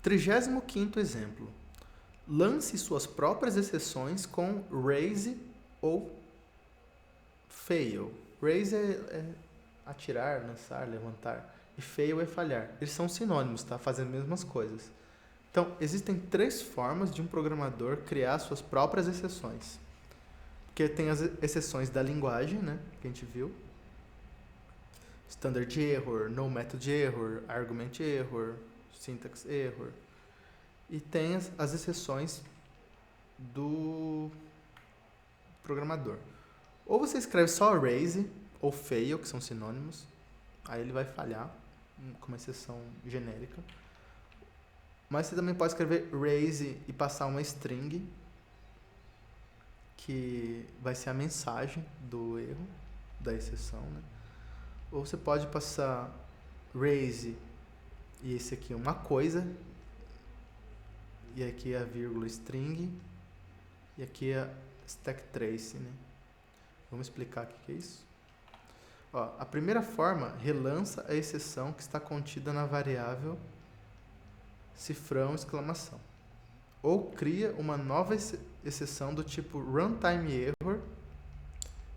35º exemplo. Lance suas próprias exceções com raise ou fail. Raise é atirar, lançar, levantar. E fail é falhar. Eles são sinônimos, tá? Fazem as mesmas coisas. Então, existem 3 formas de um programador criar suas próprias exceções. Porque tem as exceções da linguagem, né? Que a gente viu. Standard error, no method error, argument error, syntax error. E tem as exceções do programador. Ou você escreve só raise ou fail, que são sinônimos. Aí ele vai falhar com uma exceção genérica. Mas você também pode escrever raise e passar uma string, que vai ser a mensagem do erro, da exceção, né? Ou você pode passar raise e esse aqui é uma coisa, e aqui é a vírgula string, e aqui é stack trace, né? Vamos explicar o que é isso? Ó, a primeira forma relança a exceção que está contida na variável cifrão exclamação. Ou cria uma nova exceção do tipo runtime error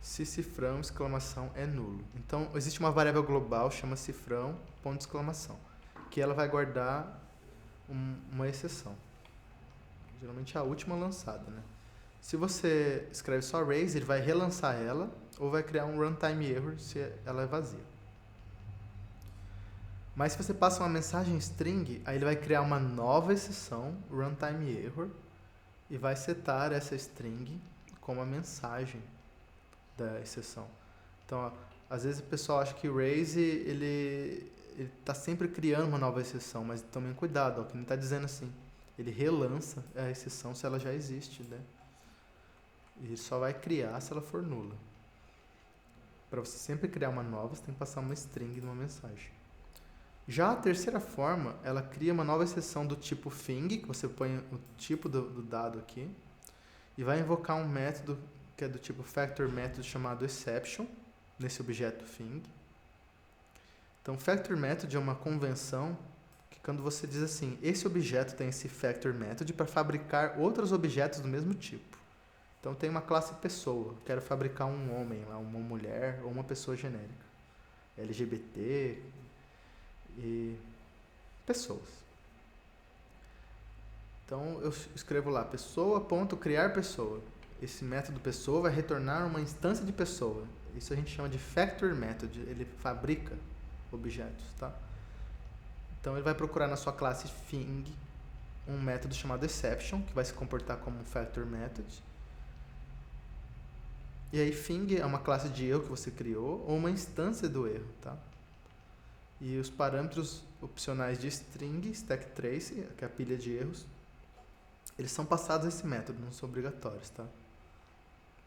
se cifrão exclamação é nulo. Então, existe uma variável global, chama cifrão, ponto de exclamação, que ela vai guardar uma exceção. Geralmente é a última lançada, né? Se você escreve só raise, ele vai relançar ela, ou vai criar um runtime error se ela é vazia. Mas se você passa uma mensagem string, aí ele vai criar uma nova exceção, runtime error, e vai setar essa string como a mensagem da exceção. Então, ó, às vezes o pessoal acha que o raise ele está sempre criando uma nova exceção, mas tomem cuidado, ó, que ele está dizendo assim, ele relança a exceção se ela já existe, né? E ele só vai criar se ela for nula. Para você sempre criar uma nova, você tem que passar uma string numa mensagem. Já a terceira forma, ela cria uma nova exceção do tipo thing, que você põe o tipo do dado aqui, e vai invocar um método que é do tipo factor method chamado exception, nesse objeto thing. Então, factor method é uma convenção que quando você diz assim, esse objeto tem esse factor method para fabricar outros objetos do mesmo tipo. Então, tem uma classe pessoa, quero fabricar um homem, uma mulher ou uma pessoa genérica. LGBT e pessoas. Então, eu escrevo lá, pessoa.criar pessoa. Esse método pessoa vai retornar uma instância de pessoa. Isso a gente chama de factor method. Ele fabrica objetos, tá? Então, ele vai procurar na sua classe thing um método chamado exception, que vai se comportar como um factor method. E aí, thing é uma classe de erro que você criou ou uma instância do erro, tá? E os parâmetros opcionais de string, stack trace, que é a pilha de erros, eles são passados a esse método, não são obrigatórios, tá?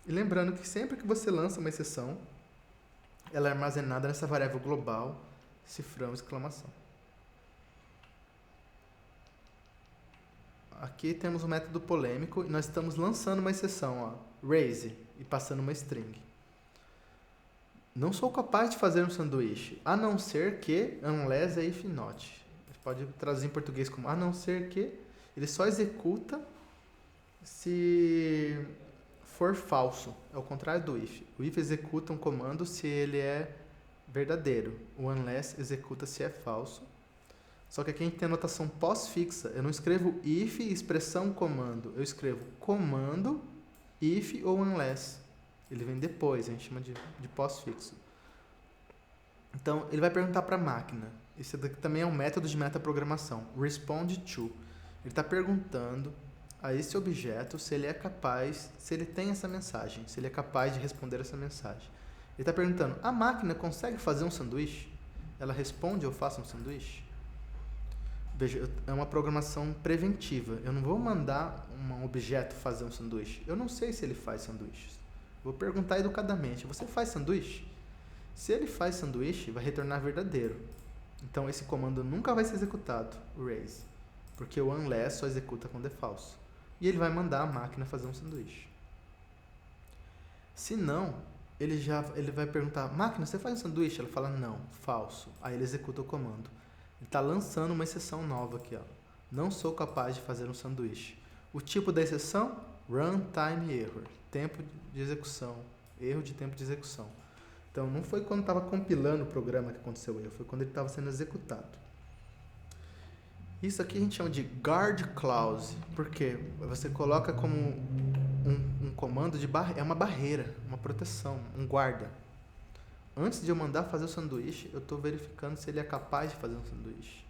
E lembrando que sempre que você lança uma exceção, ela é armazenada nessa variável global, cifrão, exclamação. Aqui temos um método polêmico e nós estamos lançando uma exceção, ó, raise, e passando uma string. Não sou capaz de fazer um sanduíche, a não ser que, unless if not. Pode traduzir em português como a não ser que, ele só executa se for falso. É o contrário do if. O if executa um comando se ele é verdadeiro. O unless executa se é falso. Só que aqui a gente tem a notação pós-fixa. Eu não escrevo if expressão comando. Eu escrevo comando, if ou unless. Ele vem depois, a gente chama de pós-fixo. Então, ele vai perguntar para a máquina. Esse daqui também é um método de metaprogramação. Respond to. Ele está perguntando a esse objeto se ele é capaz, se ele tem essa mensagem, se ele é capaz de responder essa mensagem. Ele está perguntando, a máquina consegue fazer um sanduíche? Ela responde, eu faço um sanduíche? Veja, é uma programação preventiva. Eu não vou mandar um objeto fazer um sanduíche. Eu não sei se ele faz sanduíches. Vou perguntar educadamente, você faz sanduíche? Se ele faz sanduíche, vai retornar verdadeiro. Então, esse comando nunca vai ser executado, o raise, porque o unless só executa quando é falso. E ele vai mandar a máquina fazer um sanduíche. Se não, ele vai perguntar, máquina, você faz um sanduíche? Ela fala, não, falso. Aí ele executa o comando. Ele está lançando uma exceção nova aqui, ó. Não sou capaz de fazer um sanduíche. O tipo da exceção? Runtime error. Tempo de execução. Erro de tempo de execução. Então, não foi quando estava compilando o programa que aconteceu o erro, foi quando ele estava sendo executado. Isso aqui a gente chama de guard clause, porque você coloca como um comando de é uma barreira, uma proteção, um guarda. Antes de eu mandar fazer o sanduíche, eu estou verificando se ele é capaz de fazer um sanduíche.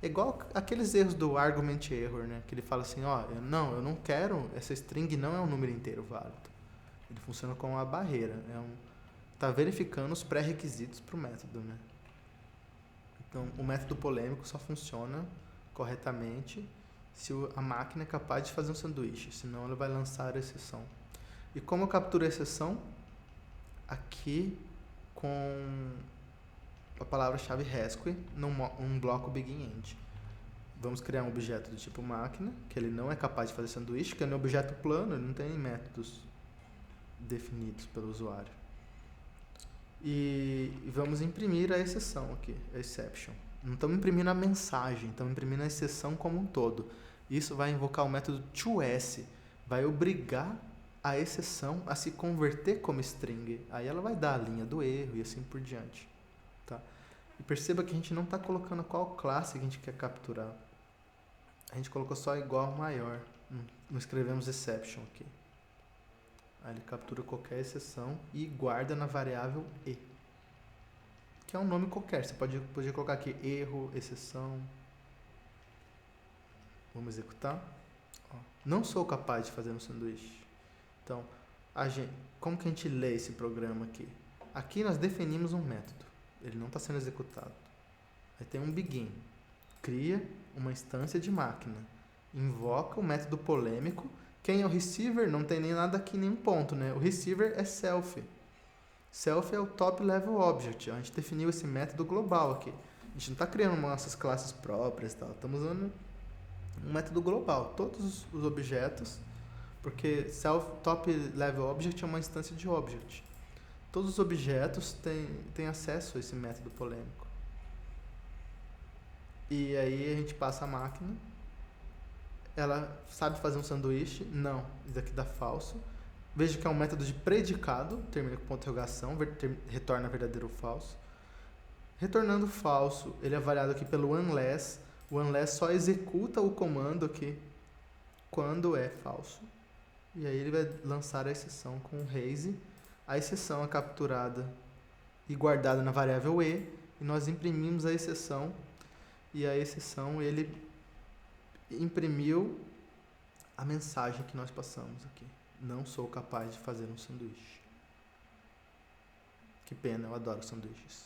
É igual aqueles erros do argument error, né? Que ele fala assim, ó, eu não quero, essa string não é um número inteiro válido. Ele funciona como uma barreira, tá verificando os pré-requisitos para o método, né? Então, o método polêmico só funciona corretamente se a máquina é capaz de fazer um sanduíche, senão ela vai lançar a exceção. E como eu capturo a exceção? Aqui com a palavra-chave rescue num bloco begin-end. Vamos criar um objeto do tipo máquina, que ele não é capaz de fazer sanduíche, que é um objeto plano, ele não tem métodos definidos pelo usuário. E vamos imprimir a exceção aqui, a exception. Não estamos imprimindo a mensagem, estamos imprimindo a exceção como um todo. Isso vai invocar o método toS, vai obrigar a exceção a se converter como string. Aí ela vai dar a linha do erro e assim por diante. Tá? E perceba que a gente não está colocando qual classe que a gente quer capturar. A gente colocou só igual maior. Não escrevemos exception aqui. Aí ele captura qualquer exceção e guarda na variável e, que é um nome qualquer. Você podia colocar aqui erro, exceção. Vamos executar. Ó, não sou capaz de fazer um sanduíche. Então, como que a gente lê esse programa aqui? Aqui nós definimos um método. Ele não está sendo executado. Aí tem um begin. Cria uma instância de máquina. Invoca o método polêmico. Quem é o receiver? Não tem nem nada aqui, nenhum ponto, né? O receiver é self. Self é o top level object. A gente definiu esse método global aqui. A gente não está criando nossas classes próprias, tal. Estamos usando um método global. Todos os objetos, porque self top level object é uma instância de object. Todos os objetos têm acesso a esse método polêmico. E aí a gente passa a máquina. Ela sabe fazer um sanduíche? Não. Isso aqui dá falso. Veja que é um método de predicado, termina com ponto de interrogação, retorna verdadeiro ou falso. Retornando falso, ele é avaliado aqui pelo unless. O unless só executa o comando aqui quando é falso. E aí ele vai lançar a exceção com o raise. A exceção é capturada e guardada na variável e nós imprimimos a exceção. E a exceção, ele imprimiu a mensagem que nós passamos aqui. Não sou capaz de fazer um sanduíche. Que pena, eu adoro sanduíches.